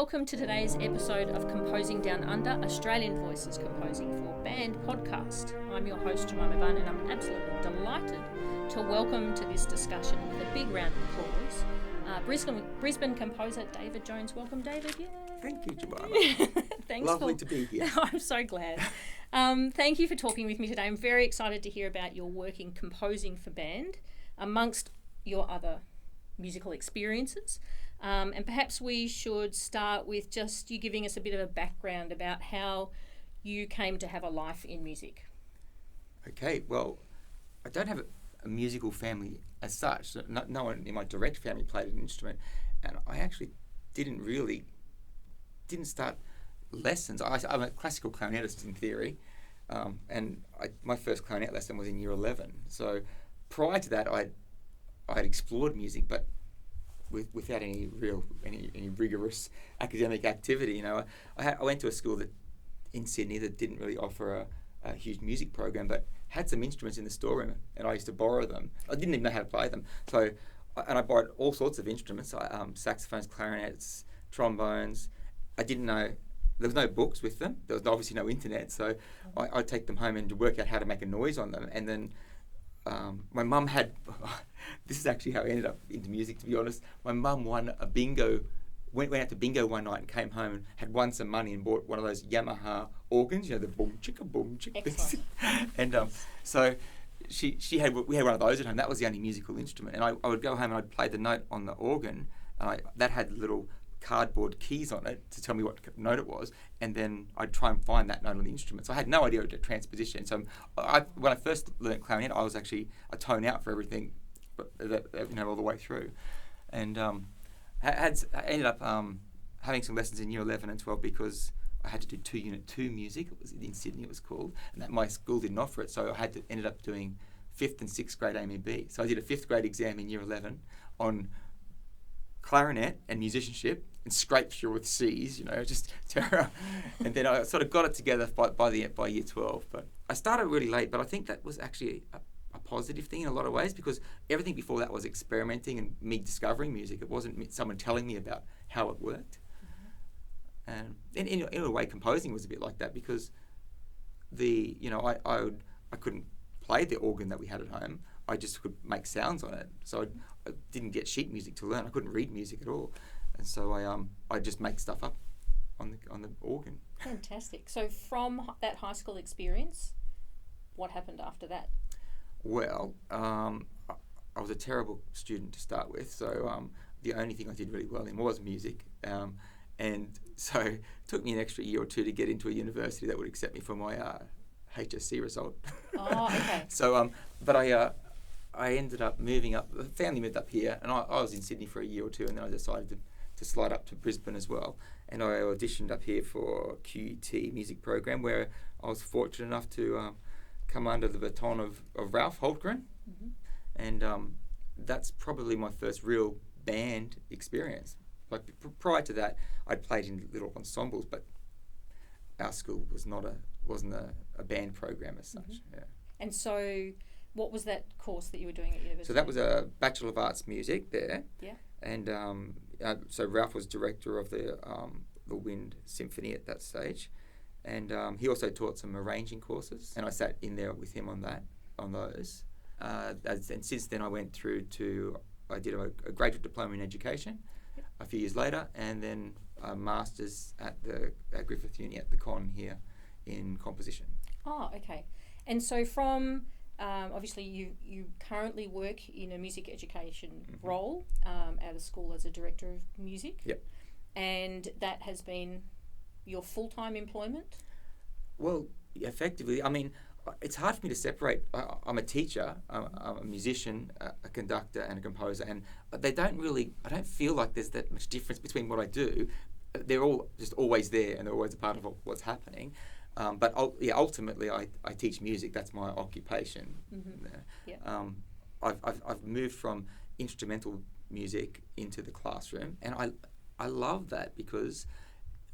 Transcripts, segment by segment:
welcome to today's episode of Composing Down Under, Australian Voices Composing for Band podcast. I'm your host, Jemima Bunn, and I'm absolutely delighted to welcome to this discussion with a big round of applause, Brisbane composer David Jones. Welcome, David. Yay. Thank you, Jemima. Thanks. Lovely to be here. I'm so glad. Thank you for talking with me today. I'm very excited to hear about your work in composing for band, amongst your other musical experiences. And perhaps we should start with just you giving us a bit of a background about how you came to have a life in music. Okay, well, I don't have a musical family as such. No one in my direct family played an instrument, and I actually didn't start lessons. I'm a classical clarinetist in theory, and my first clarinet lesson was in year 11. So prior to that, I'd explored music, but without any rigorous academic activity. You know, I went to a school in Sydney that didn't really offer a huge music program, but had some instruments in the storeroom, and I used to borrow them. I didn't even know how to play them, and I borrowed all sorts of instruments: saxophones, clarinets, trombones. I didn't know. There was no books with them. There was obviously no internet, so I'd take them home and work out how to make a noise on them, and then. My mum had, this is actually how I ended up into music, to be honest. My mum won a bingo, went out to bingo one night and came home and had won some money and bought one of those Yamaha organs, you know, the boom chicka things. And so we had one of those at home. That was the only musical instrument. And I would go home and I'd play the note on the organ, and that had little cardboard keys on it to tell me what note it was, and then I'd try and find that note on the instrument. So I had no idea what transposition. So when I first learned clarinet, I was actually a tone out for everything, but all the way through, and I ended up having some lessons in year 11 and 12 because I had to do Unit 2 music. It was in Sydney, it was called, and that my school didn't offer it. So I ended up doing 5th and 6th grade AMB. So I did a 5th grade exam in year 11 on clarinet and musicianship, and scraped through with C's, just terror. And then I sort of got it together by year 12. But I started really late, but I think that was actually a positive thing in a lot of ways, because everything before that was experimenting and me discovering music. It wasn't someone telling me about how it worked. And in a way, composing was a bit like that, because I couldn't play the organ that we had at home. I just could make sounds on it. So I didn't get sheet music to learn. I couldn't read music at all. And so I just make stuff up on the organ. Fantastic. So from that high school experience, what happened after that? Well, I was a terrible student to start with. So the only thing I did really well in was music. And so it took me an extra year or two to get into a university that would accept me for my HSC result. Oh, okay. So, but I ended up moving up. The family moved up here, and I was in Sydney for a year or two, and then I decided to slide up to Brisbane as well. And I auditioned up here for QUT music program, where I was fortunate enough to come under the baton of Ralph Holtgren. Mm-hmm. And that's probably my first real band experience. Like prior to that, I'd played in little ensembles, but our school wasn't a band program as such. Mm-hmm. Yeah. And so, what was that course that you were doing at university? So that was a Bachelor of Arts Music there. Yeah. And so Ralph was director of the Wind Symphony at that stage, and he also taught some arranging courses, and I sat in there with him on those. And since then, I went through I did a graduate diploma in education. Yep. A few years later, and then a master's at Griffith Uni at the Con here in composition. Oh, okay. And so from obviously you currently work in a music education mm-hmm. role at a school as a director of music. Yep. And that has been your full-time employment? Well, effectively, I mean, it's hard for me to separate. I'm a teacher, I'm a musician, a conductor and a composer, and I don't feel like there's that much difference between what I do. They're all just always there, and they're always a part of what's happening. But ultimately, I teach music. That's my occupation. Mm-hmm. Yeah. I've moved from instrumental music into the classroom, and I love that, because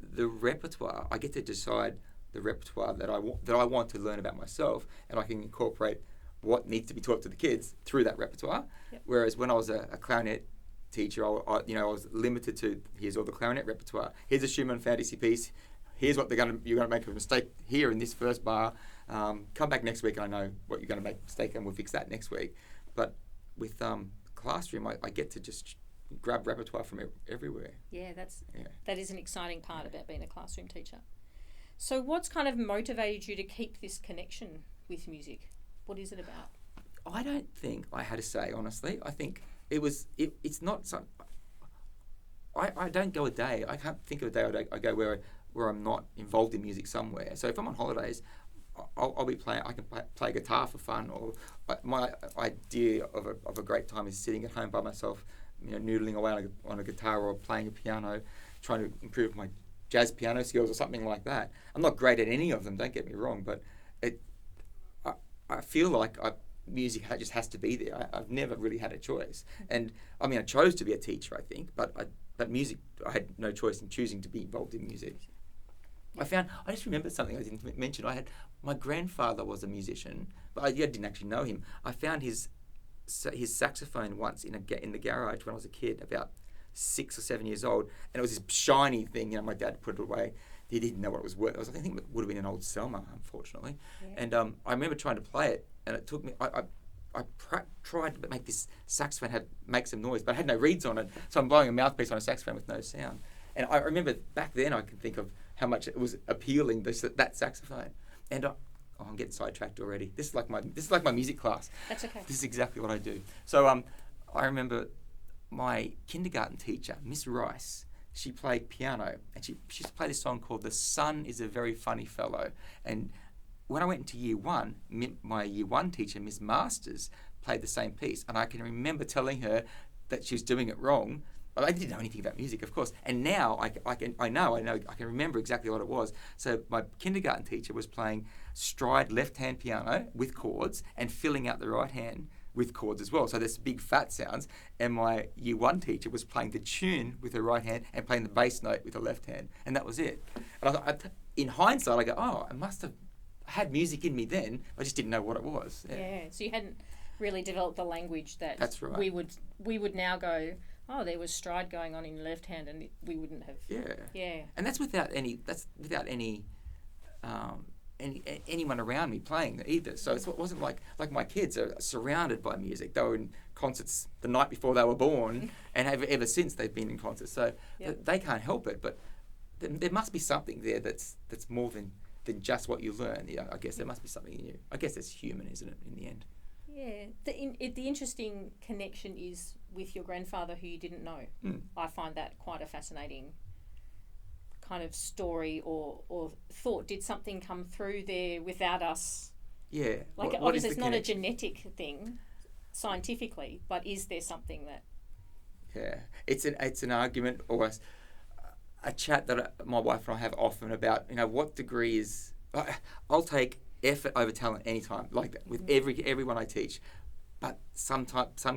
the repertoire, I get to decide the repertoire that I want to learn about myself, and I can incorporate what needs to be taught to the kids through that repertoire. Yep. Whereas when I was a clarinet teacher, I was limited to, here's all the clarinet repertoire. Here's a Schumann fantasy piece. Here's what you're going to make a mistake here in this first bar. Come back next week and I know what you're going to make a mistake and we'll fix that next week. But with classroom, I get to just grab repertoire from everywhere. Yeah, that is an exciting part about being a classroom teacher. So what's kind of motivated you to keep this connection with music? What is it about? I don't think I had to say, honestly. I think it's not some... I don't go a day. I can't think of a day I go where I'm not involved in music somewhere. So if I'm on holidays, I'll be playing. I can play guitar for fun, or my idea of a great time is sitting at home by myself, noodling away on a guitar or playing a piano, trying to improve my jazz piano skills or something like that. I'm not great at any of them. Don't get me wrong, but I feel like music just has to be there. I've never really had a choice, and I mean I chose to be a teacher, I think, but music, I had no choice in choosing to be involved in music. I just remembered something I didn't mention. My grandfather was a musician, but I didn't actually know him. I found his saxophone once in the garage when I was a kid, about 6 or 7 years old, and it was this shiny thing. My dad put it away. He didn't know what it was worth. I think it would have been an old Selma, unfortunately. Yeah. And I remember trying to play it, and it took me. I tried to make this saxophone make some noise, but I had no reeds on it, so I'm blowing a mouthpiece on a saxophone with no sound. And I remember back then I can think of how much it was appealing, that saxophone. And I'm getting sidetracked already. This is like my music class. That's okay. This is exactly what I do. So I remember my kindergarten teacher, Miss Rice. She played piano, and she used to play this song called "The Sun Is a Very Funny Fellow." And when I went into year one, my year one teacher, Miss Masters, played the same piece, and I can remember telling her that she was doing it wrong. I didn't know anything about music, of course, and now I can remember exactly what it was. So my kindergarten teacher was playing stride left-hand piano with chords and filling out the right hand with chords as well. So there's big fat sounds, and my year one teacher was playing the tune with her right hand and playing the bass note with her left hand, and that was it. And in hindsight, I go, oh, I must have had music in me then. I just didn't know what it was. Yeah. So you hadn't really developed the language that That's right. we would now go, oh, there was stride going on in your left hand, and we wouldn't have. Yeah. And that's without anyone around me playing either. So it wasn't like my kids are surrounded by music. They were in concerts the night before they were born, and ever since they've been in concerts. So they can't help it. But there must be something there that's more than just what you learn. I guess there must be something in you. I guess it's human, isn't it, in the end? Yeah. The interesting connection is with your grandfather who you didn't know. I find that quite a fascinating kind of story or thought. Did something come through there without us? Yeah. Like obviously it's not a genetic thing scientifically, but is there something that... Yeah. It's an argument or a chat that my wife and I have often about, what degree is... I'll take effort over talent anytime, like that, with everyone I teach. But some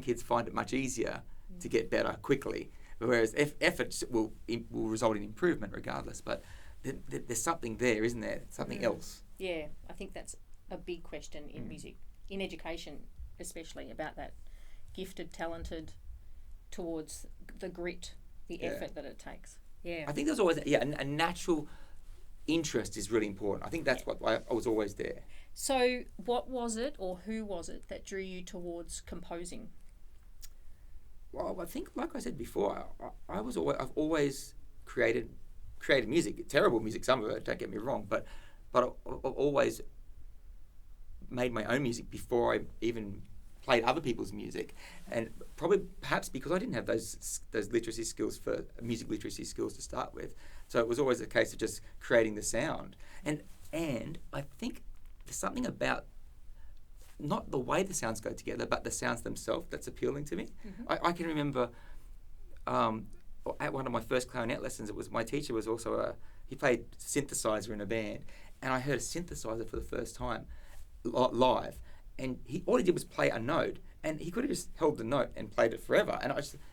kids find it much easier to get better quickly, whereas effort will result in improvement regardless. But there's something there, isn't there? Something else. Yeah, I think that's a big question in music, in education especially, about that gifted, talented towards the grit, the effort that it takes. Yeah. I think there's always a natural interest is really important. I think that's what I was always there. So what was it, or who was it, that drew you towards composing? Well, I think, like I said before, I've always created music, terrible music, some of it, don't get me wrong, but I've always made my own music before I even played other people's music, and perhaps because I didn't have those literacy skills, for music literacy skills to start with, so it was always a case of just creating the sound, and I think there's something about not the way the sounds go together, but the sounds themselves that's appealing to me. I can remember at one of my first clarinet lessons, my teacher was also he played synthesizer in a band, and I heard a synthesizer for the first time live, and all he did was play a note, and he could have just held the note and played it forever, and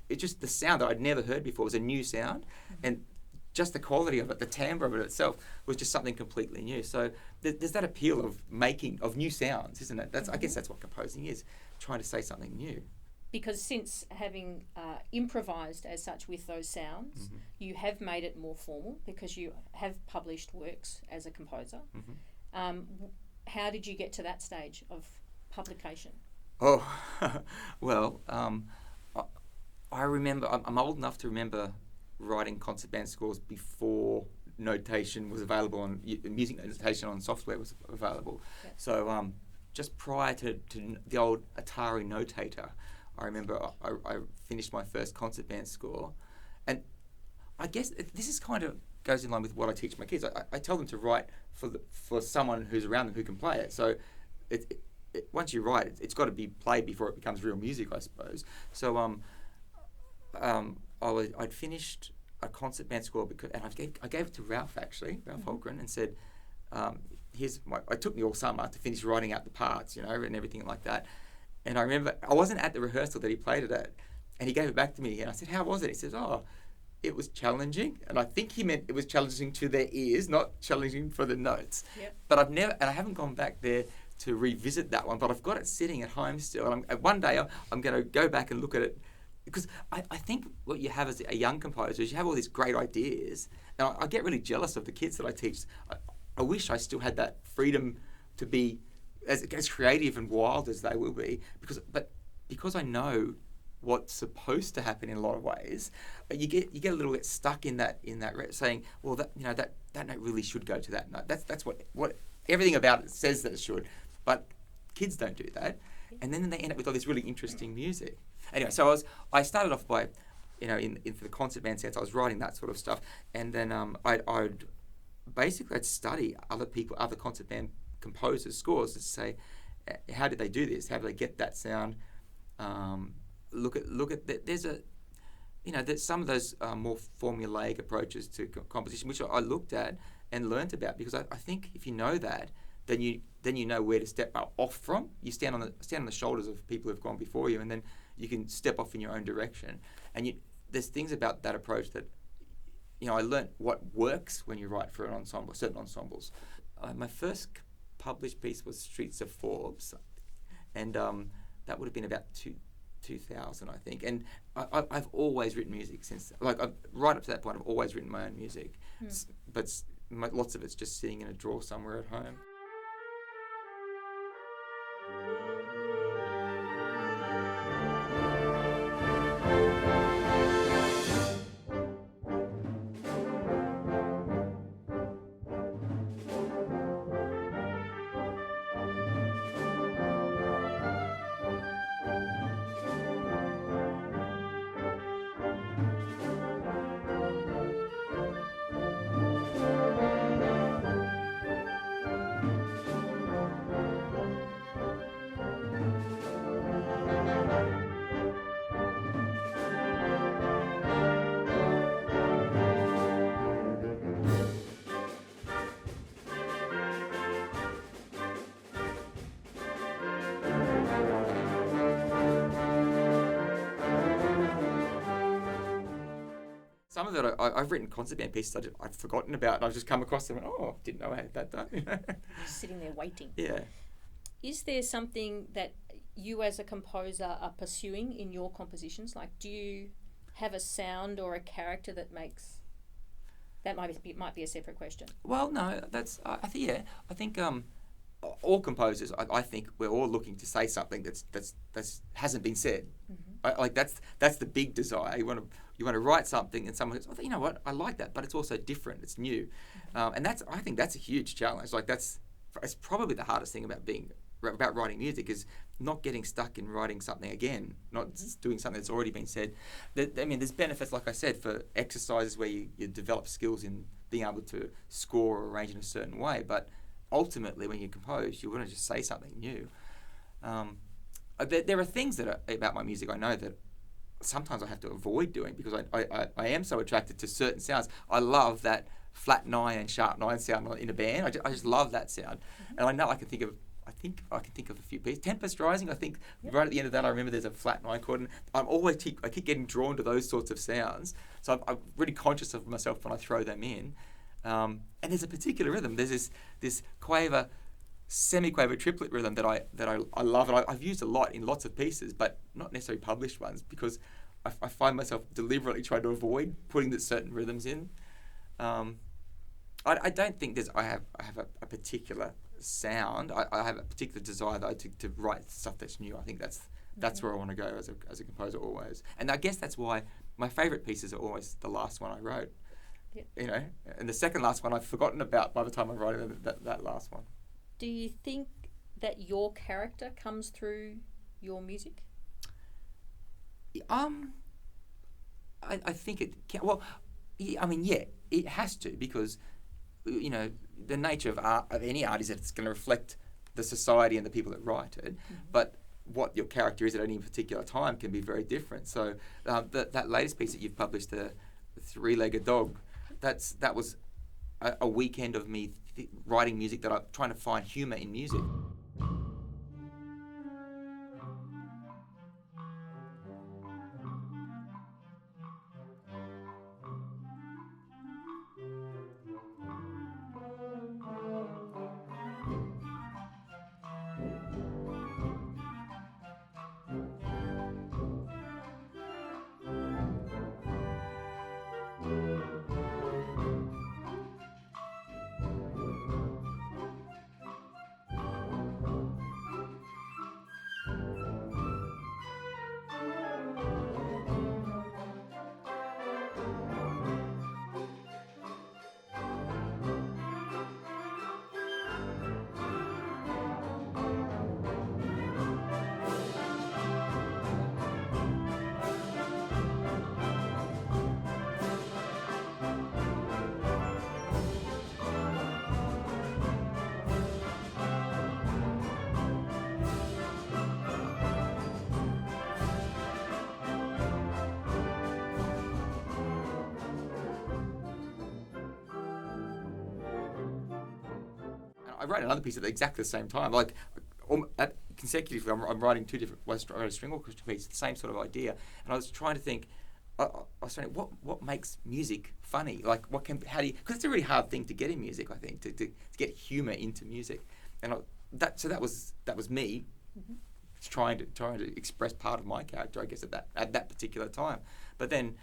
it's just the sound that I'd never heard before. It was a new sound, and just the quality of it, the timbre of it itself, was just something completely new. So there's that appeal of new sounds, isn't it? I guess that's what composing is, trying to say something new. because since having improvised as such with those sounds, you have made it more formal because you have published works as a composer. How did you get to that stage of publication? Oh, well, I remember, I'm old enough to remember writing concert band scores before notation was available on music notation on software was available. Yep. So just prior to the old Atari notator, I remember I finished my first concert band score, and I guess this is kind of goes in line with what I teach my kids. I tell them to write for someone who's around them who can play it. So once you write it, it's got to be played before it becomes real music, I suppose. So I'd finished a concert band score and I gave it to Ralph Holgren, and said, it took me all summer to finish writing out the parts, and everything like that. And I remember I wasn't at the rehearsal that he played it at, and he gave it back to me, and I said, "How was it?" He says, "Oh, it was challenging," and I think he meant it was challenging to their ears, not challenging for the notes. Yep. But I haven't gone back there to revisit that one, but I've got it sitting at home still. And one day I'm going to go back and look at it, because I think what you have as a young composer is you have all these great ideas, and I get really jealous of the kids that I teach. I wish I still had that freedom to be as creative and wild as they will be, because I know what's supposed to happen in a lot of ways. You get a little bit stuck in that saying, well, that note really should go to that note. That's what everything about it says that it should, but kids don't do that, and then they end up with all this really interesting music. Anyway, so I started off by, in for the concert band sense, I was writing that sort of stuff, and then I'd study other concert band composers' scores to say, how did they do this? How do they get that sound? Look at there's some of those more formulaic approaches to composition, which I looked at and learnt about, because I think if you know that, then you know where to step off from. You stand on the shoulders of people who've gone before you, and then you can step off in your own direction. And there's things about that approach that I learnt what works when you write for an ensemble, certain ensembles. My first published piece was Streets of Forbes, and that would have been about 2000, I think. And I've always written music since. Right up to that point, I've always written my own music, but lots of it's just sitting in a drawer somewhere at home. Some of it I've written concert band pieces I'd forgotten about, and I've just come across them and didn't know I had that done. Just sitting there waiting. Yeah. Is there something that you as a composer are pursuing in your compositions? Like, do you have a sound or a character that makes... That might be a separate question. Well, no, I think all composers, I think we're all looking to say something that's hasn't been said. That's the big desire. You want to write something, and someone goes, "Oh, you know what? I like that, but it's also different. It's new," and I think that's a huge challenge. It's probably the hardest thing about writing music, is not getting stuck in writing something again, not just doing something that's already been said. There's benefits, like I said, for exercises where you develop skills in being able to score or arrange in a certain way, but ultimately, when you compose, you want to just say something new. There are things about my music I know that sometimes I have to avoid doing, because I am so attracted to certain sounds. I love that flat 9 and sharp 9 sound in a band. I just love that sound, and I know I can think of a few pieces. Tempest Rising, I think, right at the end of that, I remember there's a flat 9 chord, and I keep getting drawn to those sorts of sounds. So I'm really conscious of myself when I throw them in. And there's a particular rhythm. There's this quaver semi-quaver triplet rhythm that I love, and I've used a lot in lots of pieces, but not necessarily published ones, because I find myself deliberately trying to avoid putting certain rhythms in. I don't think I have a particular sound. I have a particular desire though to write stuff that's new. I think that's where I want to go as a composer always, and I guess that's why my favourite pieces are always the last one I wrote. Yep. You know, and the second last one I've forgotten about by the time I'm writing that last one. Do you think that your character comes through your music? I think it can. Well, I mean, yeah, it has to, because you know the nature of art, of any art, is that it's going to reflect the society and the people that write it. Mm-hmm. But what your character is at any particular time can be very different. So that latest piece that you've published, the three-legged dog, that was a weekend of me writing music, that I'm trying to find humour in music. I wrote another piece at exactly the same time, like consecutively. I'm writing two different. I wrote a string orchestra piece, the same sort of idea, and I was trying to think. I was trying what makes music funny? Like how do you? Because it's a really hard thing to get in music. I think to get humour into music, and that was me, mm-hmm. trying to express part of my character, I guess, at that particular time. But then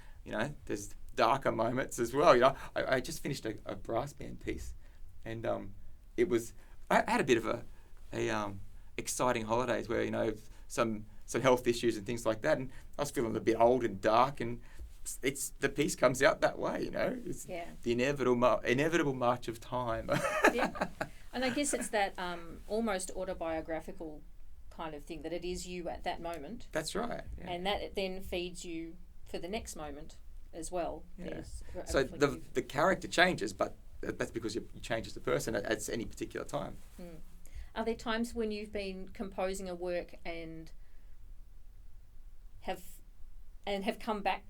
there's darker moments as well. I just finished a brass band piece, and I had a bit of a exciting holidays where some health issues and things like that, and I was feeling a bit old and dark, and the piece comes out that way. It's the inevitable march of time. Yeah, and I guess it's that almost autobiographical kind of thing, that it is you at that moment. That's right. Yeah. And that it then feeds you for the next moment as well. Yeah. So the character changes, but that's because you change as a person at any particular time. Mm. Are there times when you've been composing a work and have come back,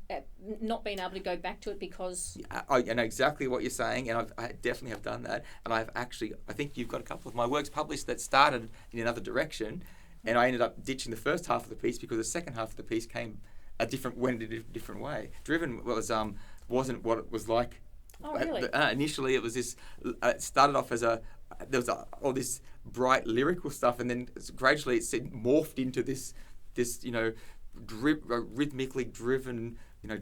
not been able to go back to it because... I know exactly what you're saying, and I definitely have done that. And I think you've got a couple of my works published that started in another direction, and I ended up ditching the first half of the piece because the second half of the piece went in a different way. Driven wasn't what it was like. Oh, really? Initially, it was this. It started off as there was all this bright lyrical stuff, and then gradually it morphed into this rhythmically driven,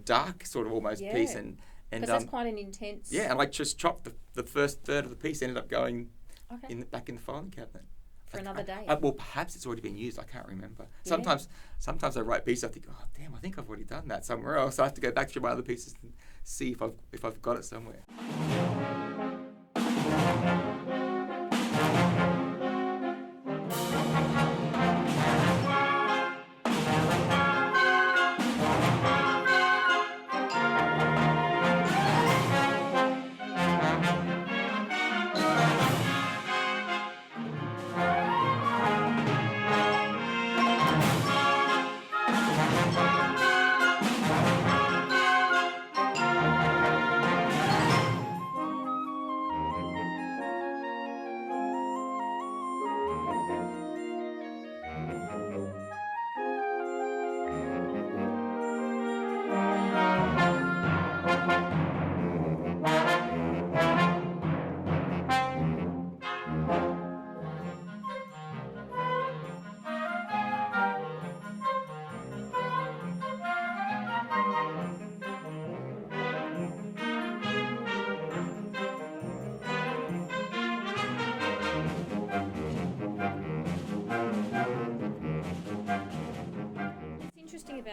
dark sort of almost piece, and that's quite an intense. Yeah, and I just chopped the first third of the piece, ended up going back in the filing cabinet for another day. Well, perhaps it's already been used. I can't remember. Yeah. Sometimes I write pieces. I think, oh damn, I think I've already done that somewhere else. I have to go back through my other pieces and see if I've got it somewhere.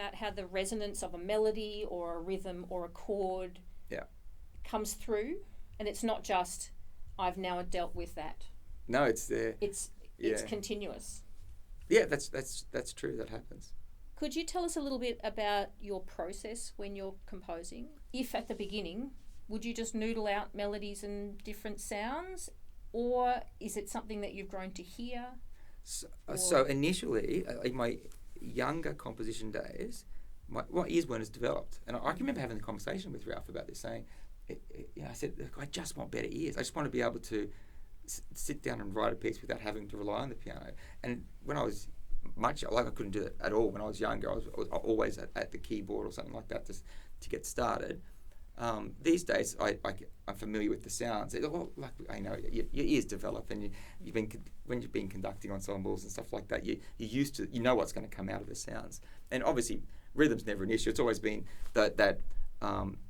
about how the resonance of a melody or a rhythm or a chord comes through, and it's not just I've now dealt with that. No, it's there. It's continuous. Yeah, that's true. That happens. Could you tell us a little bit about your process when you're composing? If at the beginning, would you just noodle out melodies and different sounds, or is it something that you've grown to hear? So initially, in my younger composition days, my ears weren't as developed. And I can remember having a conversation with Ralph about this, saying, I said, look, I just want better ears. I just want to be able to sit down and write a piece without having to rely on the piano. And when I was I couldn't do that at all when I was younger. I was always at the keyboard or something like that to get started. These days, I'm familiar with the sounds. I know your ears develop, and when you've been conducting ensembles and stuff like that, you're used to, you know what's going to come out of the sounds. And obviously, rhythm's never an issue. It's always been that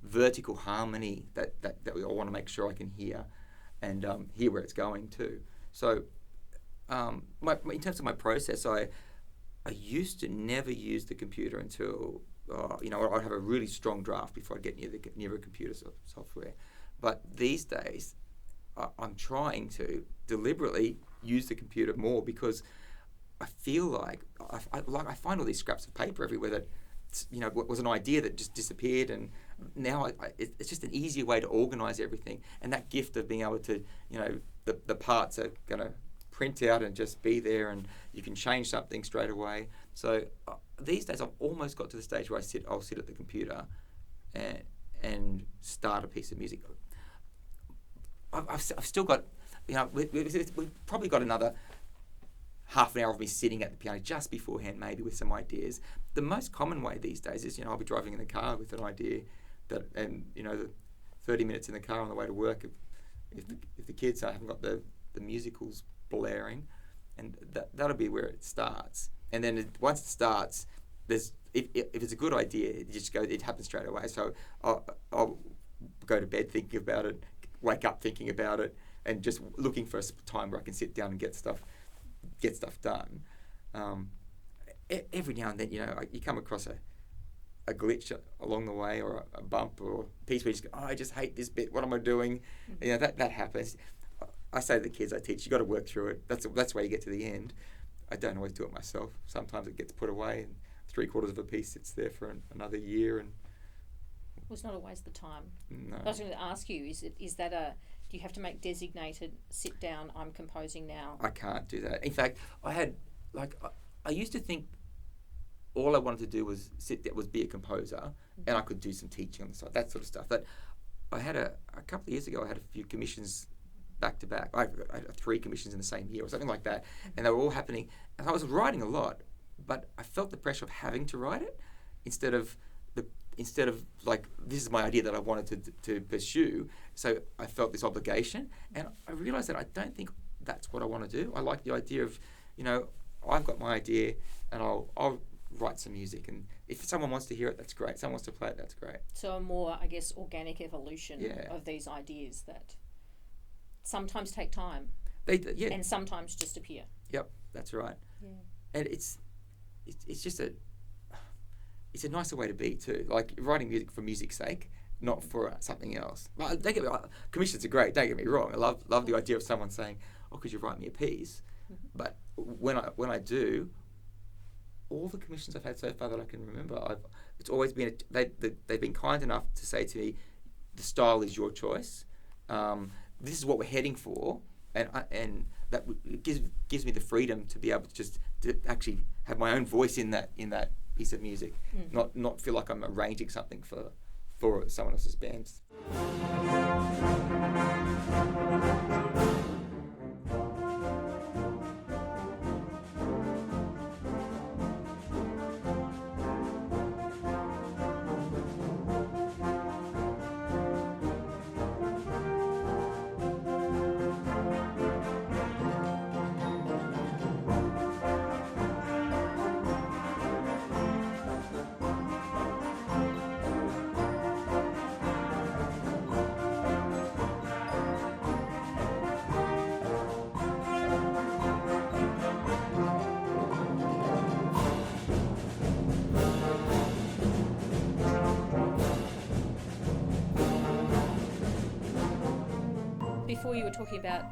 vertical harmony that we all want to make sure I can hear, and hear where it's going to. So, in terms of my process, I used to never use the computer until I'd have a really strong draft before I get near a computer software. But these days, I'm trying to deliberately use the computer more, because I feel like I find all these scraps of paper everywhere that was an idea that just disappeared, and now it's just an easier way to organise everything. And that gift of being able to, the parts are going to print out and just be there, and you can change something straight away. So these days I've almost got to the stage where I'll sit at the computer and start a piece of music. I've still got, we've probably got another half an hour of me sitting at the piano just beforehand, maybe with some ideas. The most common way these days is, I'll be driving in the car with an idea the 30 minutes in the car on the way to work, if the kids haven't got the musicals blaring, and that'll be where it starts. And then once it starts, if it's a good idea, it happens straight away. So I'll go to bed thinking about it, wake up thinking about it, and just looking for a time where I can sit down and get stuff done. Every now and then, you come across a glitch along the way, or a bump, or a piece where you just go, I just hate this bit. What am I doing? That happens. I say to the kids I teach, you got to work through it. That's where you get to the end. I don't always do it myself. Sometimes it gets put away, and 3/4 of a piece sits there for another year. And well, it's not always the time. No. I was going to ask you, do you have to make designated sit down, I'm composing now? I can't do that. In fact, I used to think all I wanted to do was be a composer, and I could do some teaching on the side, that sort of stuff. But I had a couple of years ago, I had a few commissions back to back. I had 3 commissions in the same year or something like that, and they were all happening. And I was writing a lot, but I felt the pressure of having to write it instead of like, this is my idea that I wanted to pursue. So I felt this obligation, and I realised that I don't think that's what I want to do. I like the idea of, I've got my idea, and I'll write some music, and if someone wants to hear it, that's great. Someone wants to play it, that's great. So a more, I guess, organic evolution of these ideas that sometimes take time, and sometimes just appear. Yep, that's right. Yeah. And it's just it's a nicer way to be too. Like, writing music for music's sake, not for something else. Well, commissions are great. Don't get me wrong. I love the idea of someone saying, "Oh, could you write me a piece?" Mm-hmm. But when I do, all the commissions I've had so far that I can remember, it's always been they've been kind enough to say to me, "The style is your choice. This is what we're heading for," and that gives me the freedom to be able to actually have my own voice in that piece of music, not feel like I'm arranging something for someone else's bands. before you were talking about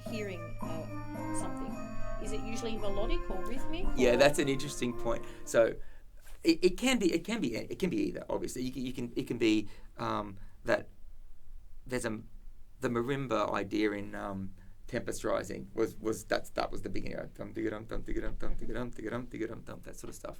hearing something. Is it usually melodic or rhythmic? Yeah, that's an interesting point. So it can be either. Obviously, it can be that there's the marimba idea in Tempest Rising was that was the beginning. Dum digga dum dum digga dum dum digga dum digga dum digga dum dum, that sort of stuff.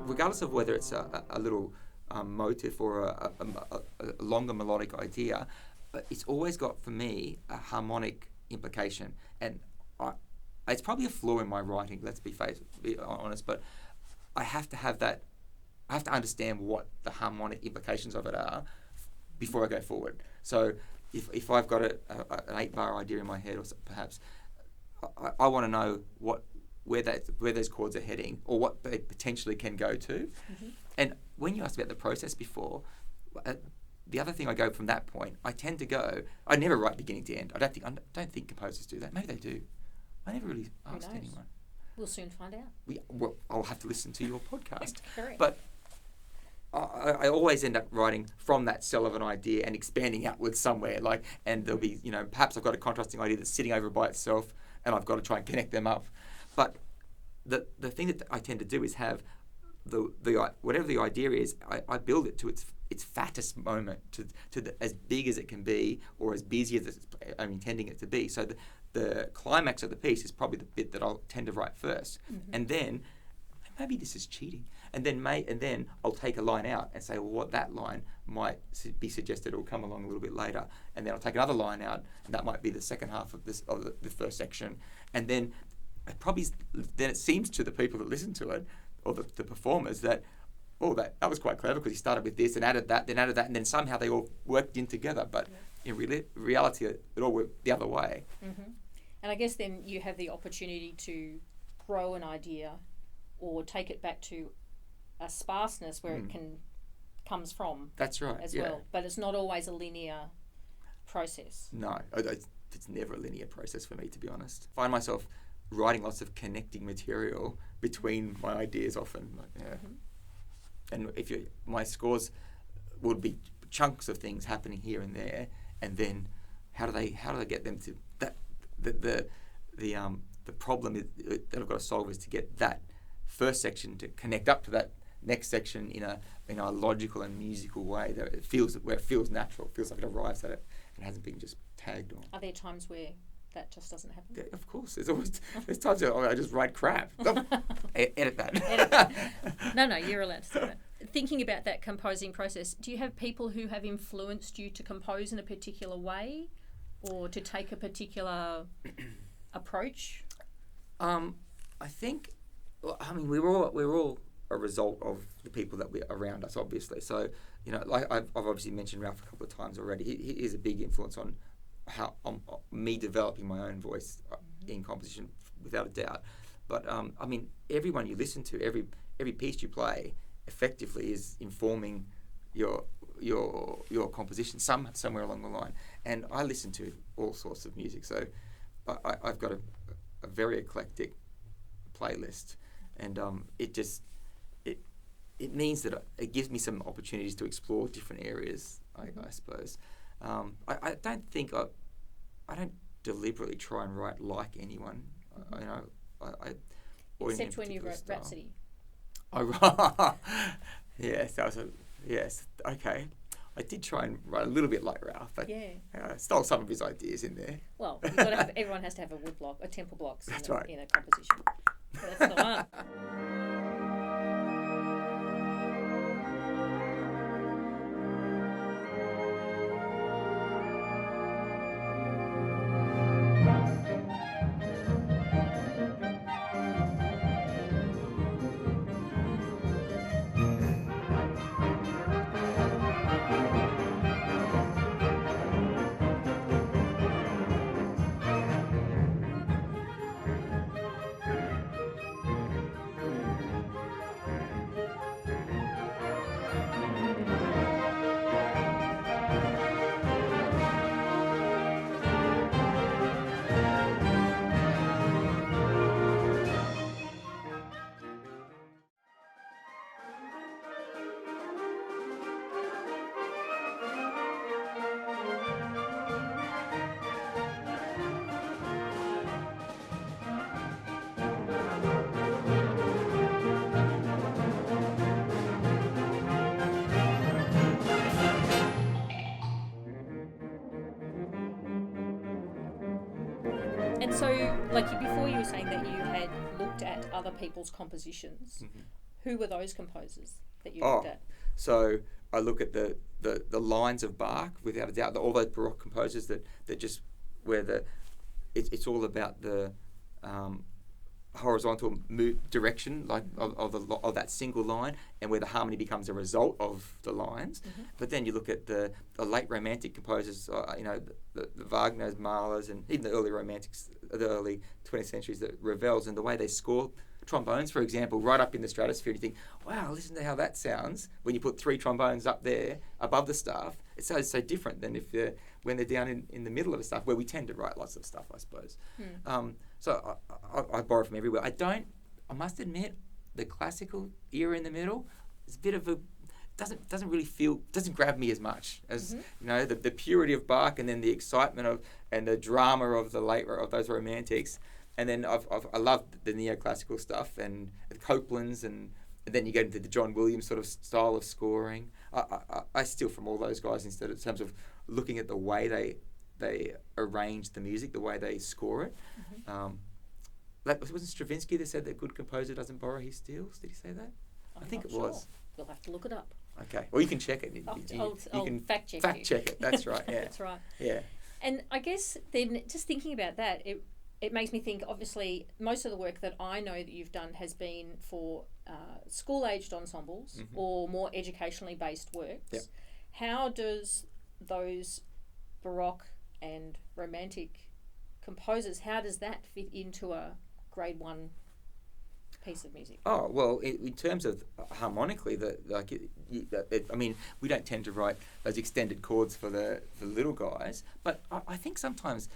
Regardless of whether it's a little motif or a longer melodic idea, it's always got, for me, a harmonic implication. And it's probably a flaw in my writing, let's be honest, but I have to have that, I have to understand what the harmonic implications of it are before I go forward. So if I've got an 8-bar idea in my head, or perhaps, I want to know where those chords are heading, or what they potentially can go to. Mm-hmm. And when you asked about the process before, the other thing I go from that point, I tend to go, I never write beginning to end. I don't think composers do that. Maybe they do. I never really asked anyone. We'll soon find out. Well, I'll have to listen to your podcast. Correct. But I always end up writing from that cell of an idea and expanding outwards somewhere. And there'll be, perhaps I've got a contrasting idea that's sitting over by itself, and I've got to try and connect them up. But the thing that I tend to do is have the whatever the idea is, I build it to its fattest moment, to as big as it can be, or as busy as I'm intending it to be. So the climax of the piece is probably the bit that I'll tend to write first, and then maybe this is cheating, and then I'll take a line out and say, well, what that line might be suggested will come along a little bit later, and then I'll take another line out, and that might be the second half of the first section, and then it seems to the people that listen to it, or the performers, that that was quite clever, because he started with this and added that, and then somehow they all worked in together. But in reality, it all worked the other way. Mm-hmm. And I guess then you have the opportunity to grow an idea, or take it back to a sparseness where it comes from. That's right. As well, but it's not always a linear process. No, it's never a linear process for me, to be honest. I find myself writing lots of connecting material between my ideas often. And my scores would be chunks of things happening here and there, and then how do they get them to that? The problem that I've got to solve is to get that first section to connect up to that next section in a logical and musical way that it feels natural, feels like it arrives at it and hasn't been just tagged on. Are there times where that just doesn't happen? Yeah, of course, there's times where I just write crap. Edit that. No, you're allowed to say that. Thinking about that composing process, do you have people who have influenced you to compose in a particular way, or to take a particular approach? I think, we're all a result of the people that we're around us, obviously. So, like I've obviously mentioned Ralph a couple of times already. He is a big influence on how me developing my own voice in composition, without a doubt. But everyone you listen to, every piece you play, effectively is informing your composition somewhere along the line. And I listen to all sorts of music, so I've got a very eclectic playlist, and it means that it gives me some opportunities to explore different areas, I suppose. I don't think I don't deliberately try and write like anyone. Except when you wrote Rhapsody. Yes, that was yes. Okay, I did try and write a little bit like Ralph, but stole some of his ideas in there. Well, you've got to have, everyone has to have a wood block, a temple blocks That's in a composition. So that's the one. And so, like before, you were saying that you had looked at other people's compositions. Mm-hmm. Who were those composers that you looked at? So I look at the lines of Bach, without a doubt. All those Baroque composers that just where it's all about the horizontal direction, like of that single line, and where the harmony becomes a result of the lines. Mm-hmm. But then you look at the late Romantic composers, the Wagner's, Mahler's, and even the early Romantics, the early 20th centuries, the Ravels, and the way they score trombones, for example, right up in the stratosphere. You think, wow, listen to how that sounds when you put 3 trombones up there above the staff. It sounds so different than when they're down in the middle of the stuff, where we tend to write lots of stuff, I suppose. So I borrow from everywhere. I must admit, the classical era in the middle is a bit of a, doesn't grab me as much as, the purity of Bach, and then the excitement and the drama of of those Romantics. And then I love the neoclassical stuff and the Copelands, and then you get into the John Williams sort of style of scoring. I steal from all those guys in terms of looking at the way they arrange the music, the way they score it. Mm-hmm. Wasn't Stravinsky that said that a good composer doesn't borrow, he steals? Did he say that? I think it was. You'll have to look it up. Okay. Well, you can check it. I'll can fact check it. That's right. Yeah. That's right. Yeah. And I guess then, just thinking about that, it makes me think, obviously, most of the work that I know that you've done has been for school-aged ensembles, mm-hmm. or more educationally based works. Yep. How does those Baroque and Romantic composers, how does that fit into a grade 1 piece of music? Oh, well, in terms of harmonically, we don't tend to write those extended chords for the little guys, but I think sometimes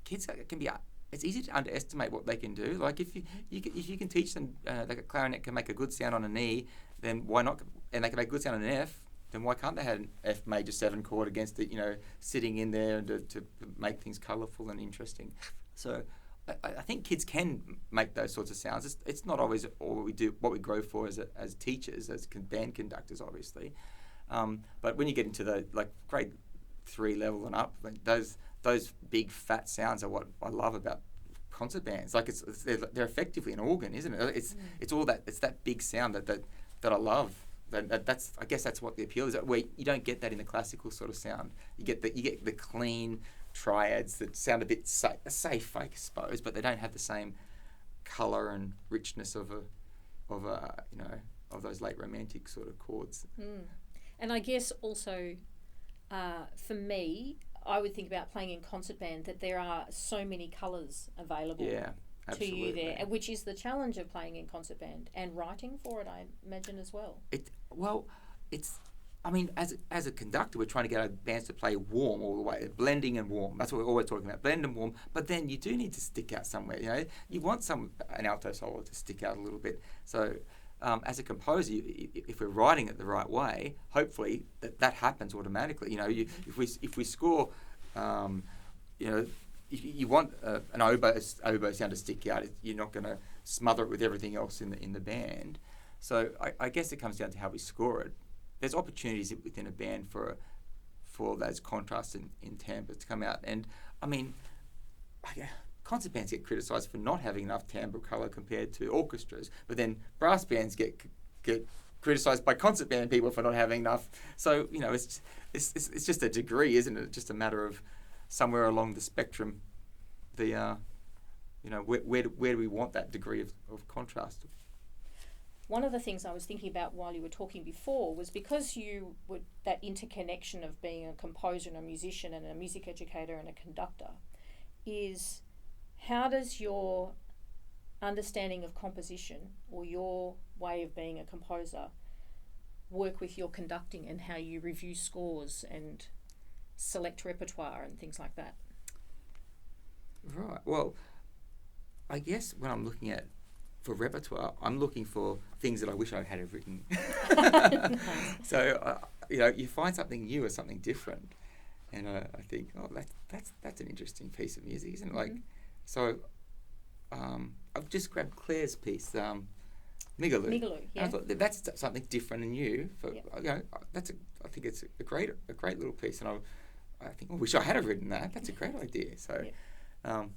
kids can be... It's easy to underestimate what they can do. Like if you can teach them that a clarinet can make a good sound on an E, then why not? And they can make a good sound on an F, then why can't they have an F major 7 chord against it? Sitting in there and to make things colourful and interesting. So I think kids can make those sorts of sounds. It's not always all we do, what we grow for as teachers, as band conductors, obviously. But when you get into the grade 3 level and up, those big fat sounds are what I love about concert bands. Like they're effectively an organ, isn't it? It's all that. It's that big sound that I love. I guess that's what the appeal is. Where you don't get that in the classical sort of sound. You get the clean triads that sound a bit safe, I suppose, but they don't have the same colour and richness of those late Romantic sort of chords. And I guess also for me, I would think about playing in concert band, that there are so many colours available to you there, which is the challenge of playing in concert band and writing for it, I imagine, as well. As a conductor, we're trying to get our bands to play warm all the way, blending and warm. That's what we're always talking about, blend and warm. But then you do need to stick out somewhere. You want an alto solo to stick out a little bit. So as a composer, if we're writing it the right way, hopefully that happens automatically. If we score, you want an oboe sound to stick out. You're not going to smother it with everything else in the band. So I guess it comes down to how we score it. there's opportunities within a band for those contrasts in timbre to come out. And I mean, concert bands get criticised for not having enough timbre colour compared to orchestras, but then brass bands get criticised by concert band people for not having enough. So it's just a degree, isn't it? Just a matter of somewhere along the spectrum, where do we want that degree of contrast? One of the things I was thinking about while you were talking before was because you were that interconnection of being a composer and a musician and a music educator and a conductor, is how does your understanding of composition or your way of being a composer work with your conducting and how you review scores and select repertoire and things like that? Right. Well, I guess when I'm looking at for repertoire, I'm looking for things that I wish I had have written. So you find something new or something different, and I think, oh, that's an interesting piece of music, isn't it? Mm-hmm. Like, so I've just grabbed Claire's piece, Migaloo. Migaloo, yeah. And I thought that's something different and new. For yep. I think it's a great little piece, and I think I wish I had have written that. That's a great idea. So. Yep.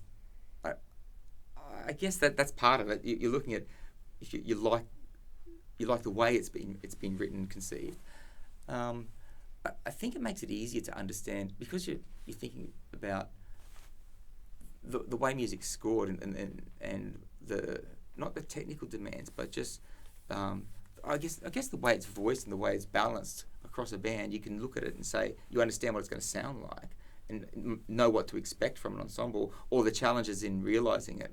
I guess that's part of it. You're looking at you like the way it's been written and conceived. I think it makes it easier to understand because you're thinking about the way music's scored and the not the technical demands, but just I guess the way it's voiced and the way it's balanced across a band. You can look at it and say you understand what it's going to sound like and know what to expect from an ensemble, or the challenges in realising it.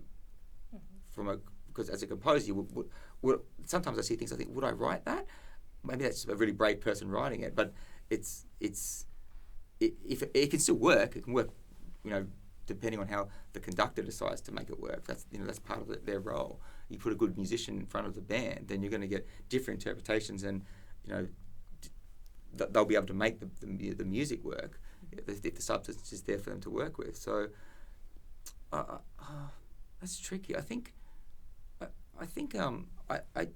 Because as a composer, you would sometimes I see things I think, would I write that? Maybe that's a really brave person writing it, but if it can still work, it can work, depending on how the conductor decides to make it work. That's part of their role. You put a good musician in front of the band, then you're going to get different interpretations, and they'll be able to make the music work if the substance is there for them to work with. So that's tricky. I think I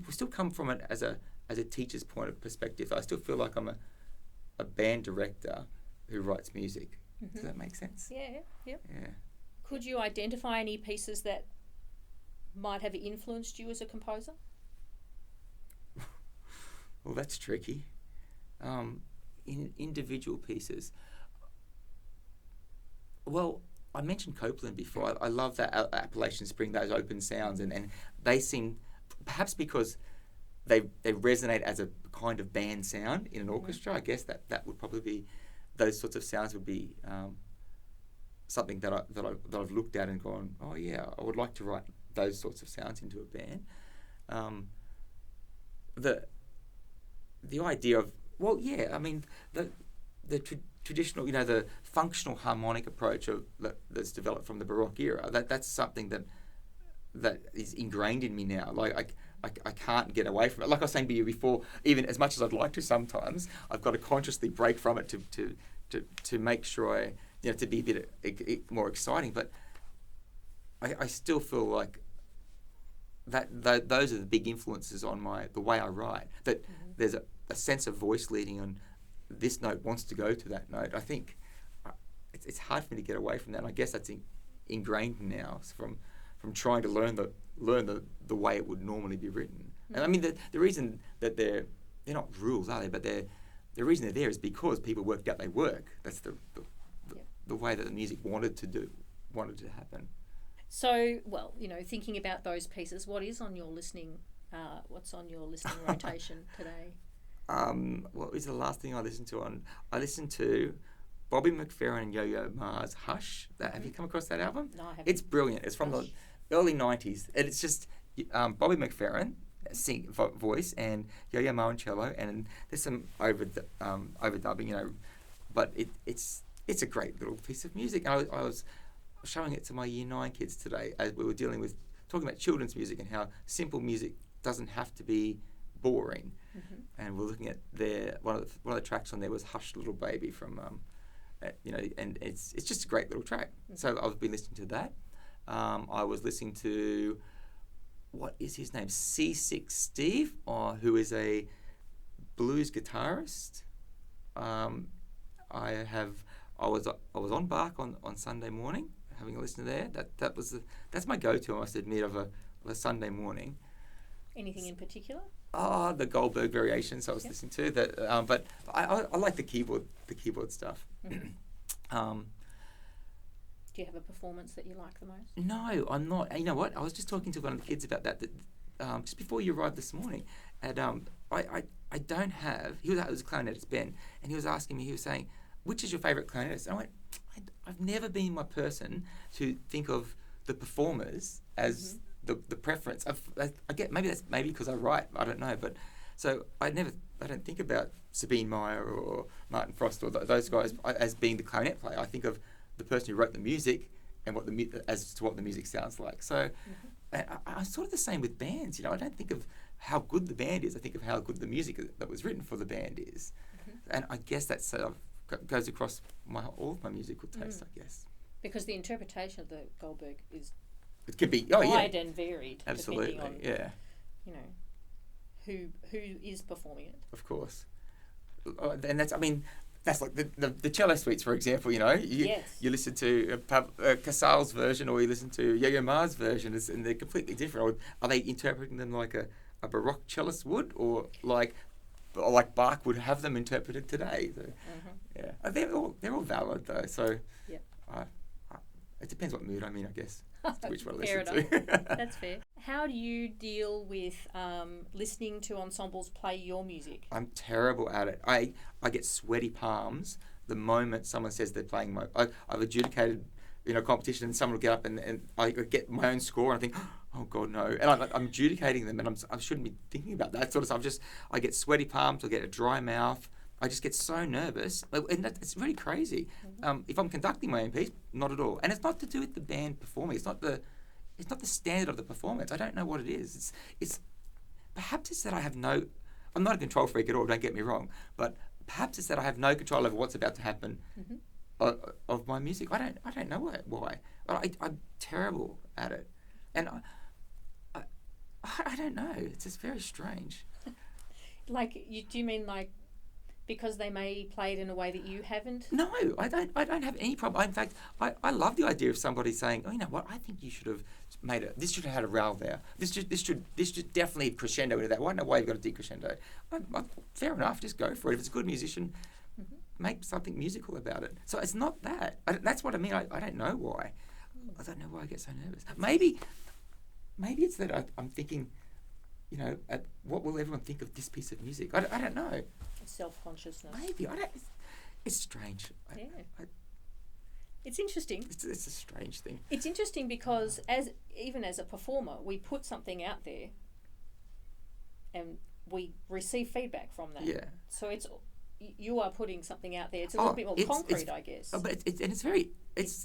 still come from it as a teacher's point of perspective. I still feel like I'm a band director who writes music. Mm-hmm. Does that make sense? Yeah. Yeah. Could you identify any pieces that might have influenced you as a composer? Well, that's tricky. In individual pieces. Well, I mentioned Copeland before. I love that Appalachian Spring, those open sounds, and they seem, perhaps because they resonate as a kind of band sound in an orchestra. I guess that would probably be, those sorts of sounds would be something that I've looked at and gone, oh yeah, I would like to write those sorts of sounds into a band. The idea of, well, yeah, I mean the traditional, the functional harmonic approach that's developed from the Baroque era. That's something that is ingrained in me now. Like I can't get away from it. Like I was saying to you before, even as much as I'd like to, sometimes I've got to consciously break from it to make sure to be a bit more exciting. But I still feel like that those are the big influences on the way I write. That there's a sense of voice leading on. This note wants to go to that note. I think it's hard for me to get away from that. And I guess that's ingrained now from trying to learn the way it would normally be written. And I mean the reason that they're not rules, are they? But the reason they're there is because people worked out they work. That's the way that the music wanted to happen. So, well, thinking about those pieces, what's on your listening rotation today? What was the last thing I listened to? I listened to Bobby McFerrin and Yo-Yo Ma's Hush. Have you come across that album? No, I haven't. It's brilliant. It's from the early 90s. And it's just Bobby McFerrin voice and Yo-Yo Ma on cello, and there's some overdubbing, but it's a great little piece of music. And I was showing it to my Year 9 kids today as we were talking about children's music and how simple music doesn't have to be boring. Mm-hmm. And we're looking at one of the tracks on there was Hush Little Baby from and it's just a great little track. Mm-hmm. So I've been listening to that. I was listening to, what is his name, C6 Steve, who is a blues guitarist. I was on Bach on Sunday morning, having a listen to there. That's my go-to, I must admit, of a Sunday morning. Anything in particular? The Goldberg variations I was listening to. That, but I like the keyboard stuff. Mm-hmm. Do you have a performance that you like the most? No, I'm not. You know what? I was just talking to one of the kids about that just before you arrived this morning. And I don't have. It was a clarinetist, Ben, and he was asking me. He was saying, "Which is your favourite clarinetist?" And I went, "I've never been my person to think of the performers as the preference. I get maybe because I write. I don't know, but so I don't think about Sabine Meyer or Martin Frost or those guys as being the clarinet player. I think of the person who wrote the music and as to what the music sounds like. So I'm sort of the same with bands. I don't think of how good the band is. I think of how good the music that was written for the band is. And I guess that sort of goes across all of my musical tastes, I guess. Because the interpretation of the Goldberg is it could be wide and varied. Absolutely, depending on, who is performing it. Of course. And that's like the cello suites, for example. You listen to Casals' version, or you listen to Yo-Yo Ma's version, and they're completely different. Or are they interpreting them like a Baroque cellist would, or like Bach would have them interpreted today? So, they're all valid though. So it depends what mood I'm in, I guess. Which one I listen to. That's fair. How do you deal with listening to ensembles play your music? I'm terrible at it. I get sweaty palms the moment someone says they're playing I've adjudicated a competition, and someone will get up and I get my own score, and I think, oh God, no. And I'm adjudicating them, and I shouldn't be thinking about that sort of stuff. I get sweaty palms, I get a dry mouth. I just get so nervous, and it's really crazy. If I'm conducting my own piece, not at all. And it's not to do with the band performing. It's not the standard of the performance. I don't know what it is. It's perhaps it's that I have no. I'm not a control freak at all. Don't get me wrong, but perhaps it's that I have no control over what's about to happen of my music. I don't know why. I'm terrible at it, and I don't know. It's just very strange. Do you mean like? Because they may play it in a way that you haven't? No, I don't have any problem. In fact, I love the idea of somebody saying, "Oh, you know what? I think you should have this should have had a row there. This should definitely crescendo into that. Why no way you've got a decrescendo? Fair enough. Just go for it. If it's a good musician, make something musical about it. So it's not that. That's what I mean. I don't know why. I don't know why I get so nervous. Maybe it's that I'm thinking, what will everyone think of this piece of music? I don't know. Self-consciousness. Maybe. It's strange. It's interesting. It's a strange thing. It's interesting because even as a performer, we put something out there and we receive feedback from that. Yeah. So you are putting something out there. It's a little bit more concrete, I guess. But it's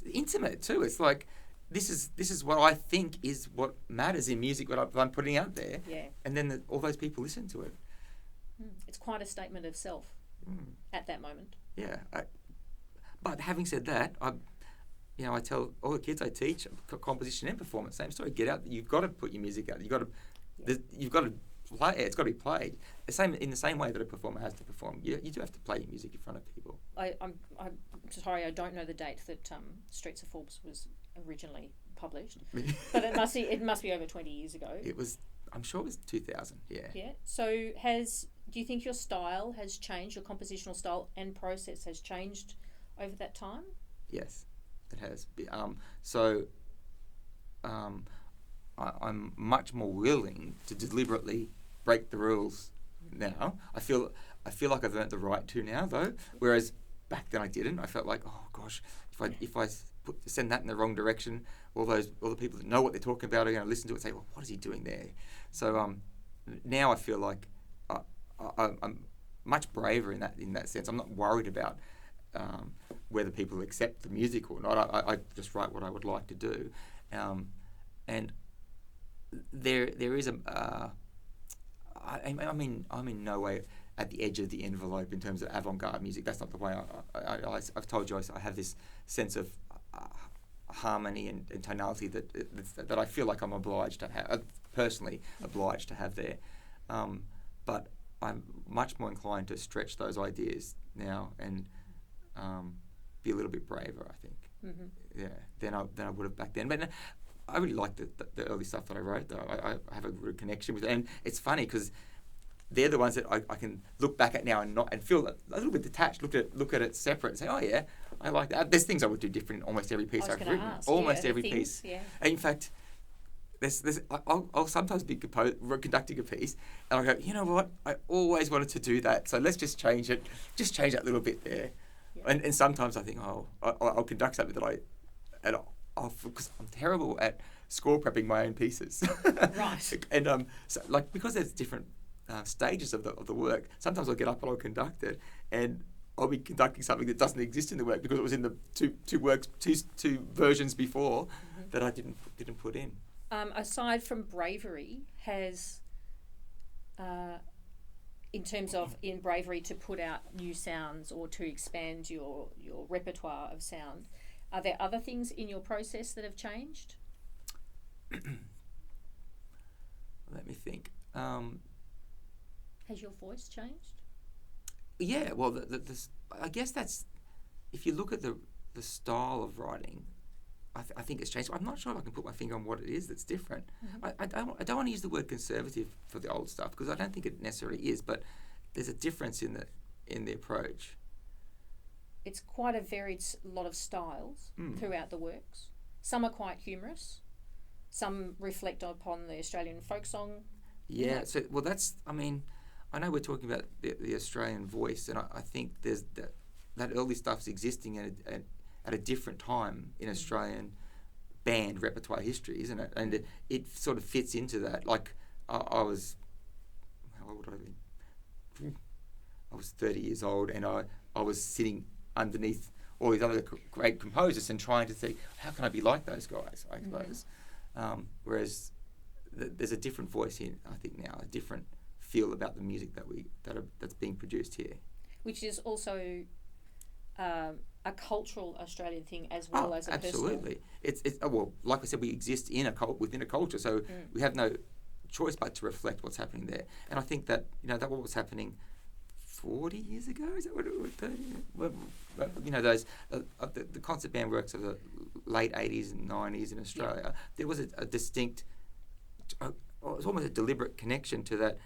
intimate too. It's like this is what I think is what matters in music. What I'm putting out there. Yeah. And then all those people listen to it. It's quite a statement of self at that moment. Yeah. But having said that, I tell all the kids I teach composition and performance, same story. Get out. You've got to put your music out. You've got to play. It's got to be played. In the same way that a performer has to perform. You do have to play your music in front of people. I'm sorry, I don't know the date that Streets of Forbes was originally published, but it must be over 20 years ago. I'm sure it was 2000. Yeah. Yeah. So do you think your style has changed? Your compositional style and process has changed over that time? Yes, it has. I'm much more willing to deliberately break the rules now. I feel like I've earned the right to now, though. Whereas back then I didn't. I felt like, oh gosh, if I send that in the wrong direction, all the people that know what they're talking about are going to listen to it and say, well, what is he doing there? So now I feel like I'm much braver in that sense. I'm not worried about whether people accept the music or not. I just write what I would like to do, and there is I'm in no way at the edge of the envelope in terms of avant-garde music. That's not the way I've told you. I have this sense of harmony and tonality that I feel like I'm obliged to have, personally obliged to have there. But I'm much more inclined to stretch those ideas now and be a little bit braver, I think. Yeah, than I would have back then. But I really like the early stuff that I wrote, though. I have a good connection with it. And it's funny because they're the ones that I can look back at now and feel a little bit detached, look at it separate and say, oh yeah, I like that. There's things I would do different in almost every piece I've written. Almost every piece. Yeah. And in fact, I'll sometimes be conducting a piece and I'll go, you know what, I always wanted to do that, so let's just change it, just change that little bit there. Yeah. And sometimes I think, I'll conduct something because I'm terrible at score prepping my own pieces. Right. And so like because there's different stages of the work, sometimes I'll get up and I'll conduct it, and I'll be conducting something that doesn't exist in the work because it was in the two versions before that I didn't put in. Aside from bravery, has in terms of in bravery to put out new sounds or to expand your repertoire of sound, are there other things in your process that have changed? Let me think. Has your voice changed? Yeah, well, I guess that's, if you look at the style of writing, I think it's changed. I'm not sure if I can put my finger on what it is that's different. I don't want to use the word conservative for the old stuff because I don't think it necessarily is, but there's a difference in the approach. It's quite a varied lot of styles throughout the works. Some are quite humorous. Some reflect upon the Australian folk song. Yeah, so, well, that's, I mean, I know we're talking about the Australian voice, and I think there's that early stuff's existing at a different time in Australian band repertoire history, isn't it? And it sort of fits into that. Like, I was, how old would I be? I was 30 years old, and I was sitting underneath all these other great composers and trying to think, how can I be like those guys, I suppose. Whereas there's a different voice here, I think now, a different feel about the music that's being produced here. Which is also a cultural Australian thing as well as a absolutely. personal. It's well, like I said, we exist within a culture, so we have no choice but to reflect what's happening there. And I think that that what was happening 40 years ago, is that what it was? 30? Well, those the concert band works of the late 80s and 90s in Australia. There was a distinct, it was almost a deliberate connection to that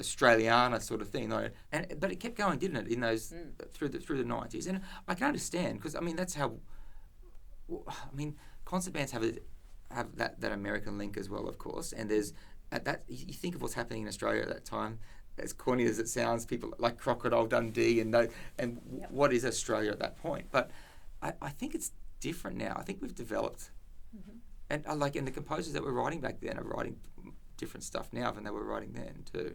Australiana sort of thing, but it kept going, didn't it? In those through the 90s, and I can understand because I mean that's how. I mean, concert bands have that American link as well, of course, and there's that you think of what's happening in Australia at that time. As corny as it sounds, people like Crocodile Dundee what is Australia at that point? But I think it's different now. I think we've developed, and the composers that were writing back then are writing different stuff now than they were writing then too.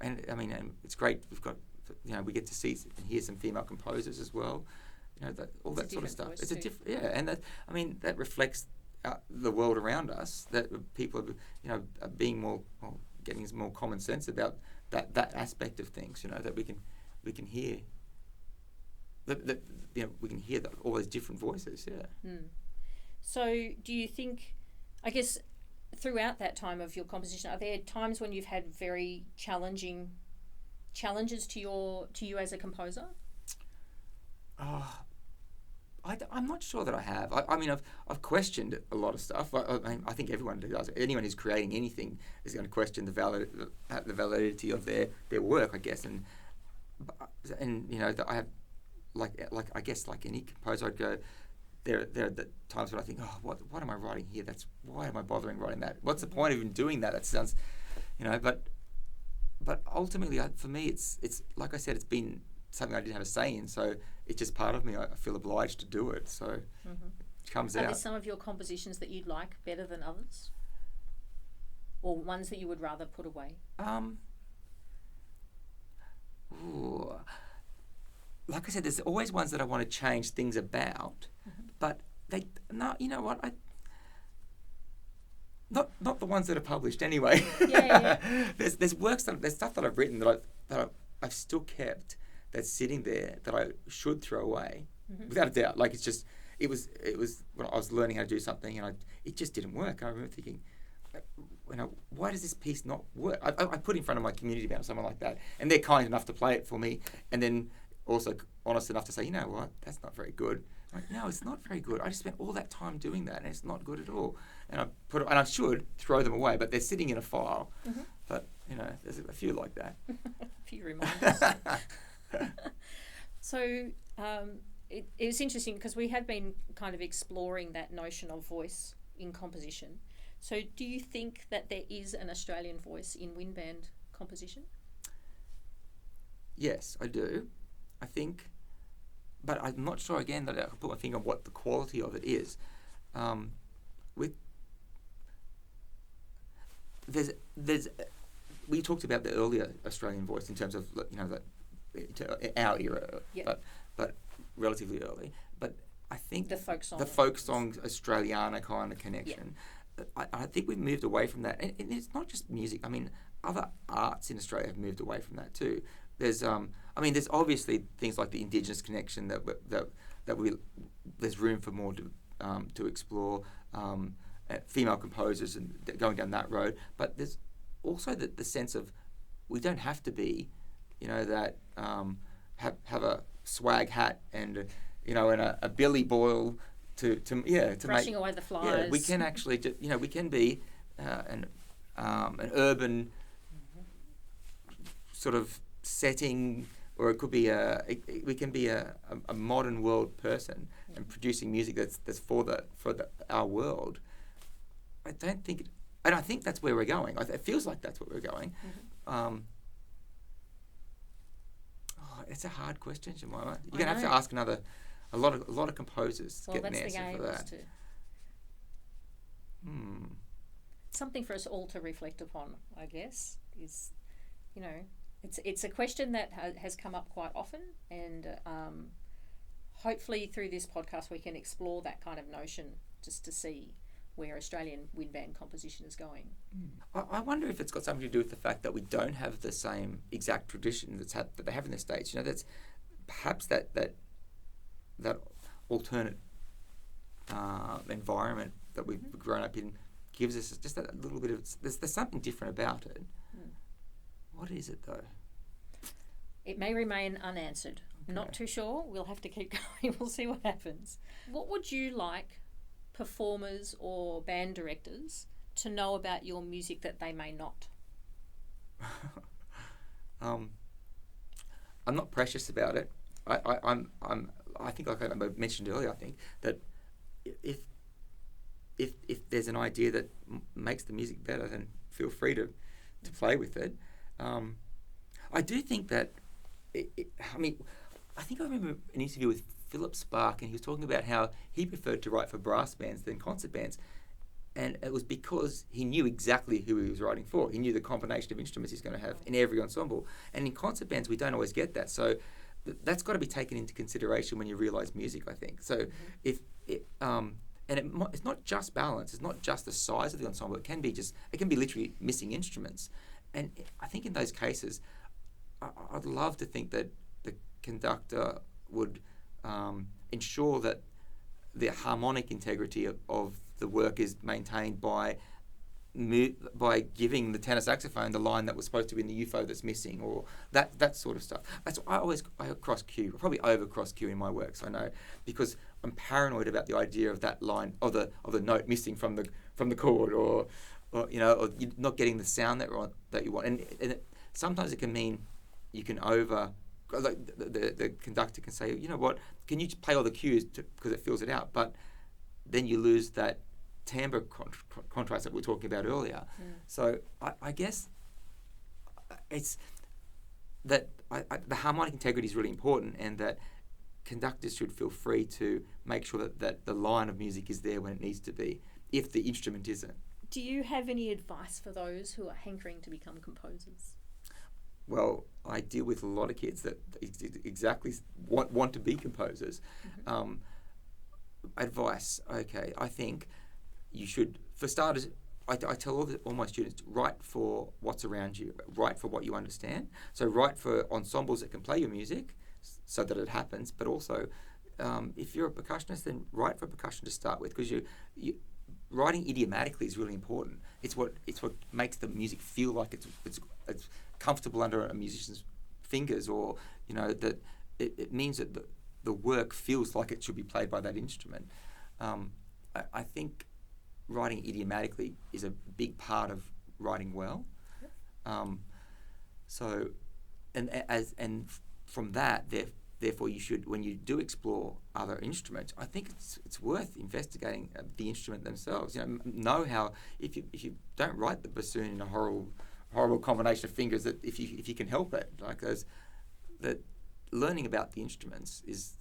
And I mean, and it's great. We've got, we get to see and hear some female composers as well. All that sort of stuff. It's a different, and that reflects the world around us. That people are being more. Getting more common sense about that aspect of things, that we can hear we can hear all those different voices. So do you think, I guess, throughout that time of your composition, are there times when you've had very challenging challenges to you as a composer? I'm not sure that I have. I mean, I've questioned a lot of stuff. I think everyone does. Anyone who's creating anything is going to question the validity of their work, I guess. And I have I guess like any composer, I'd go. There are the times when I think, what am I writing here? Why am I bothering writing that? What's the point of even doing that? That sounds, But ultimately, for me, it's like I said, it's been something I didn't have a say in, so it's just part of me. I feel obliged to do it, so it comes out. Are there some of your compositions that you'd like better than others? Or ones that you would rather put away? Like I said, there's always ones that I want to change things about, but you know what? Not the ones that are published anyway. Yeah. There's stuff that I've written that I've still kept, that's sitting there that I should throw away, without a doubt. Like it was when I was learning how to do something and it just didn't work. I remember thinking, why does this piece not work? I put it in front of my community band or someone like that, and they're kind enough to play it for me, and then also honest enough to say, you know what, that's not very good. I'm like, no, it's not very good. I just spent all that time doing that, and it's not good at all. And I should throw them away, but they're sitting in a file. Mm-hmm. But there's a few like that. A few reminders. So it's interesting because we have been kind of exploring that notion of voice in composition. So do you think that there is an Australian voice in wind band composition? Yes, I do. I think, but I'm not sure again that I can put my finger on what the quality of it is. We talked about the earlier Australian voice in terms of our era, yep. but relatively early. But I think the folk song Australiana kind of connection. Yep. I think we've moved away from that, and it's not just music. I mean, other arts in Australia have moved away from that too. There's obviously things like the Indigenous connection there's room for more to explore. Female composers and going down that road, but there's also the sense of we don't have to be, that have a swag hat and a Billy Boyle to brushing away the flies. Yeah, we can actually we can be an urban sort of setting, or it could be we can be a modern world person and producing music that's for our world. I don't think, and I think that's where we're going. It feels like that's where we're going. Mm-hmm. It's a hard question, Jemima. You're gonna have to ask a lot of composers to get an answer for that. Something for us all to reflect upon, I guess, is it's a question that has come up quite often, and hopefully through this podcast we can explore that kind of notion just to see where Australian wind band composition is going. I wonder if it's got something to do with the fact that we don't have the same exact tradition that they have in the States. That's perhaps that alternate environment that we've grown up in gives us just that little bit of... There's something different about it. What is it, though? It may remain unanswered. Okay. Not too sure. We'll have to keep going. We'll see what happens. What would you like performers or band directors to know about your music that they may not? I'm not precious about it. I think, like I mentioned earlier, I think that if there's an idea that makes the music better, then feel free to play with it. I do think that I think I remember an interview with Philip Spark, and he was talking about how he preferred to write for brass bands than concert bands, and it was because he knew exactly who he was writing for. He knew the combination of instruments he's going to have in every ensemble, and in concert bands we don't always get that. So that's got to be taken into consideration when you realise music, I think. So it's not just balance. It's not just the size of the ensemble. It can be literally missing instruments, and I think in those cases, I'd love to think that the conductor would ensure that the harmonic integrity of the work is maintained by giving the tenor saxophone the line that was supposed to be in the UFO that's missing, or that sort of stuff. That's I cross cue, probably over cross cue in my works, I know, because I'm paranoid about the idea of that line of the note missing from the chord, or you're not getting the sound that you want, and sometimes it can mean you can the conductor can say, you know what, can you just play all the cues because it fills it out, but then you lose that timbre contrast that we were talking about earlier. So I guess it's that the harmonic integrity is really important, and that conductors should feel free to make sure that the line of music is there when it needs to be, if the instrument isn't. Do you have any advice for those who are hankering to become composers? Well, I deal with a lot of kids that exactly want to be composers. Mm-hmm. Advice, okay, I think you should, for starters, I tell all my students, write for what's around you, write for what you understand. So write for ensembles that can play your music so that it happens, but also if you're a percussionist, then write for percussion to start with, because you writing idiomatically is really important. It's what makes the music feel like it's comfortable under a musician's fingers, or that it means that the work feels like it should be played by that instrument. I think writing idiomatically is a big part of writing well. So, and from that, therefore, you should, when you do explore other instruments, I think it's worth investigating the instrument themselves. Know how, if you don't write the bassoon in a horrible combination of fingers, that if you can help it, like that learning about the instruments is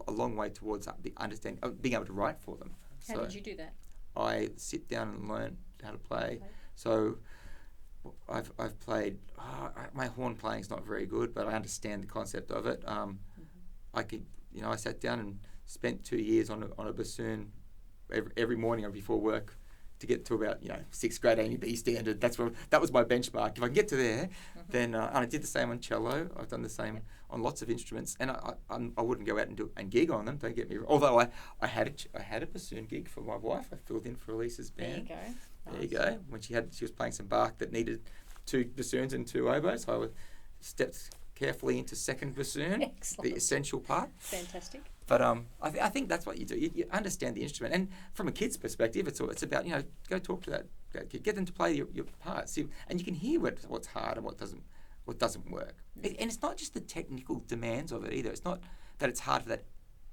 a long way towards understanding, being able to write for them. How did you do that? I sit down and learn how to play. Okay. So I've played. My horn playing is not very good, but I understand the concept of it. I sat down and spent 2 years on a bassoon every morning before work to get to about 6th grade A&B standard. That was my benchmark. If I can get to there, then and I did the same on cello. I've done the same on lots of instruments, and I wouldn't go out and gig on them. Don't get me wrong. Although I had a bassoon gig for my wife. I filled in for Elisa's band. There you go. There you go. When she was playing some Bach that needed 2 bassoons and 2 oboes, so I stepped carefully into second bassoon, the essential part. Fantastic. But I think that's what you do. You understand the instrument, and from a kid's perspective, it's about go talk to that kid, get them to play your part, see, and you can hear what's hard and what doesn't work. And it's not just the technical demands of it either. It's not that it's hard for that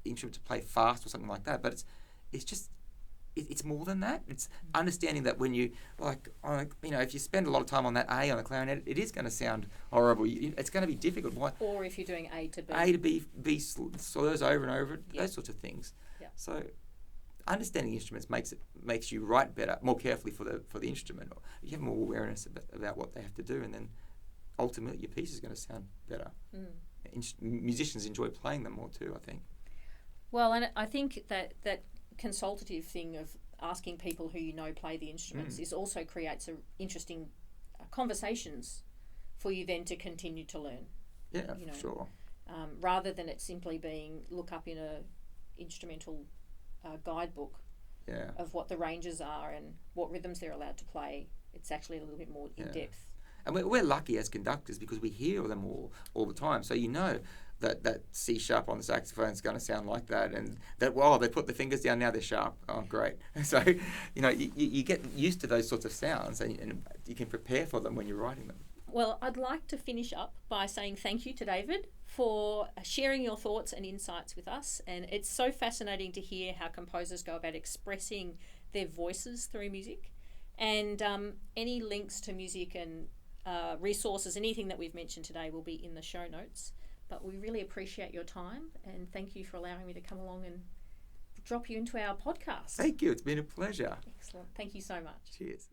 instrument to play fast or something like that, but it's just. It's more than that. It's understanding that when you if you spend a lot of time on that A on the clarinet, it is going to sound horrible. It's going to be difficult. Why? Or if you're doing A to B. A to B slurs over and over, those sorts of things. Yep. So, understanding instruments makes you write better, more carefully for the instrument. You have more awareness about what they have to do, and then ultimately your piece is going to sound better. Musicians enjoy playing them more too, I think. Well, and I think that consultative thing of asking people who play the instruments is also creates interesting conversations for you then to continue to learn. Yeah, sure. Rather than it simply being look up in a instrumental guidebook of what the ranges are and what rhythms they're allowed to play. It's actually a little bit more in depth. And we're lucky as conductors because we hear them all the time. So that C sharp on the saxophone is going to sound like that, and that they put the fingers down, now they're sharp. Oh, great! So you get used to those sorts of sounds, and you can prepare for them when you're writing them. Well, I'd like to finish up by saying thank you to David for sharing your thoughts and insights with us, and it's so fascinating to hear how composers go about expressing their voices through music, and any links to music and resources, anything that we've mentioned today will be in the show notes. But we really appreciate your time, and thank you for allowing me to come along and drop you into our podcast. Thank you. It's been a pleasure. Excellent. Thank you so much. Cheers.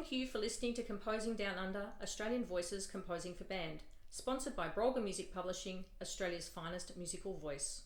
Thank you for listening to Composing Down Under, Australian Voices Composing for Band, sponsored by Brolga Music Publishing, Australia's finest musical voice.